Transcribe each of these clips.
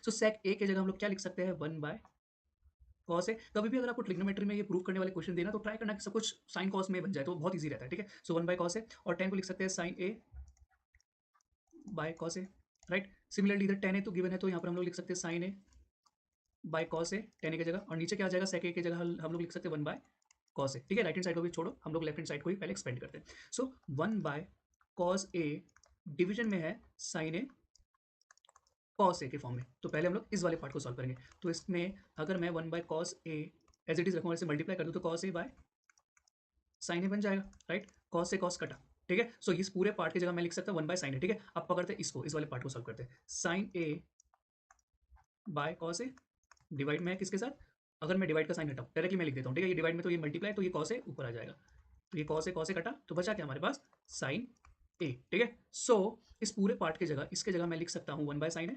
सो सेक ए की जगह हम लोग क्या लिख सकते हैं, 1 बाय कॉस ए। कभी भी अगर आपको ट्रिग्नोमेट्री में ये प्रूव करने वाले क्वेश्चन देना तो ट्राई करना कि सब कुछ साइन कॉस में बन जाए, तो बहुत ईजी रहता है, ठीक है। सो 1 बाय कॉस ए, और टेन को लिख सकते हैं sine A by cos A, right. Similarly इधर टेन ए तो गिवन है, तो यहाँ पर हम लोग लिख सकते हैं sine A by cos A, tan A की जगह, और नीचे क्या आ जाएगा, सेक ए की जगह हम लोग लिख सकते हैं 1 बाय कॉस ए, ठीक है। राइट हैंड साइड को भी छोड़ो, हम लोग लेफ्ट हैंड साइड को ही पहले एक्सपेंड करते हैं। सो 1 बाय कॉस ए डिवीजन में है साइन ए कॉस ए के फॉर्म में, तो पहले हम लोग इस वाले पार्ट को सॉल्व करेंगे। तो इसमें अगर मैं 1 by cos A as it is रखूँ, ऐसे मल्टीप्लाई कर दूँ, तो cos A by sine A बन जाएगा, राइट। कॉस से कॉस कटा, ठीक है। सो इस पूरे पार्ट की जगह मैं लिख सकता हूँ 1 बाय साइन ए, ठीक है। अब पकड़ते हैं इसको, इस वाले पार्ट को सॉल्व करते हैं। Sine A by cos A divide में है किसके साथ, अगर मैं डिवाइड का साइन हटाऊँ डायरेक्टली मैं लिख देता हूँ, ठीक है। ये डिवाइड में तो ये मल्टीप्लाई, तो ये कॉस ए ऊपर आ जाएगा, तो ये कॉस ए कटा, तो बचा क्या हमारे पास, साइन ए, ठीक है। सो इस पूरे पार्ट की जगह, इसके जगह मैं लिख सकता हूँ 1 बाय साइन ए,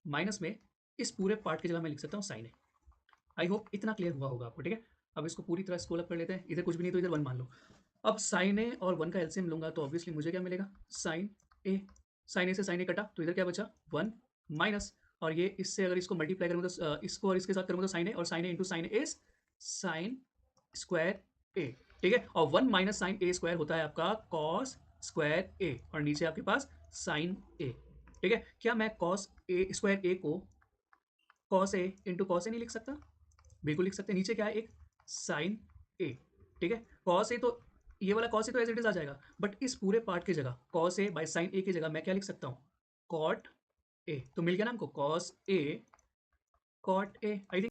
माइनस में इस पूरे पार्ट की जगह मैं लिख सकता हूँ साइन ए। आई होप इतना क्लियर हुआ होगा आपको, ठीक है। अब इसको पूरी तरह स्क्रॉल अप कर लेते हैं, इधर कुछ भी नहीं तो इधर 1 मान लो। अब साइन ए और 1 का एलसीएम लूंगा तो ऑब्वियसली मुझे क्या मिलेगा, साइन ए। साइन ए से साइन ए कटा, तो इधर क्या बचा, 1 माइनस, और ये इससे अगर इसको मल्टीप्लाई करूँगा तो इसको और इसके साथ करूँगा तो साइन ए, और sine A into sine A is sine square A, ठीक है। और 1 माइनस साइन ए स्क्वायर होता है आपका कॉस स्क्वायर ए, और नीचे आपके पास साइन ए, ठीक है। क्या मैं कॉस ए स्क्वायर ए को cos A into cos A नहीं लिख सकता, बिल्कुल लिख सकते हैं। नीचे क्या है, एक साइन ए, ठीक है। कॉस ए तो ये वाला कॉस ए तो एज इट इज आ जाएगा, बट इस पूरे पार्ट की जगह कॉस ए बाय साइन ए की जगह मैं क्या लिख सकता हूँ, कॉट ए। तो मिल गया ना हमको, cos A cot A, I think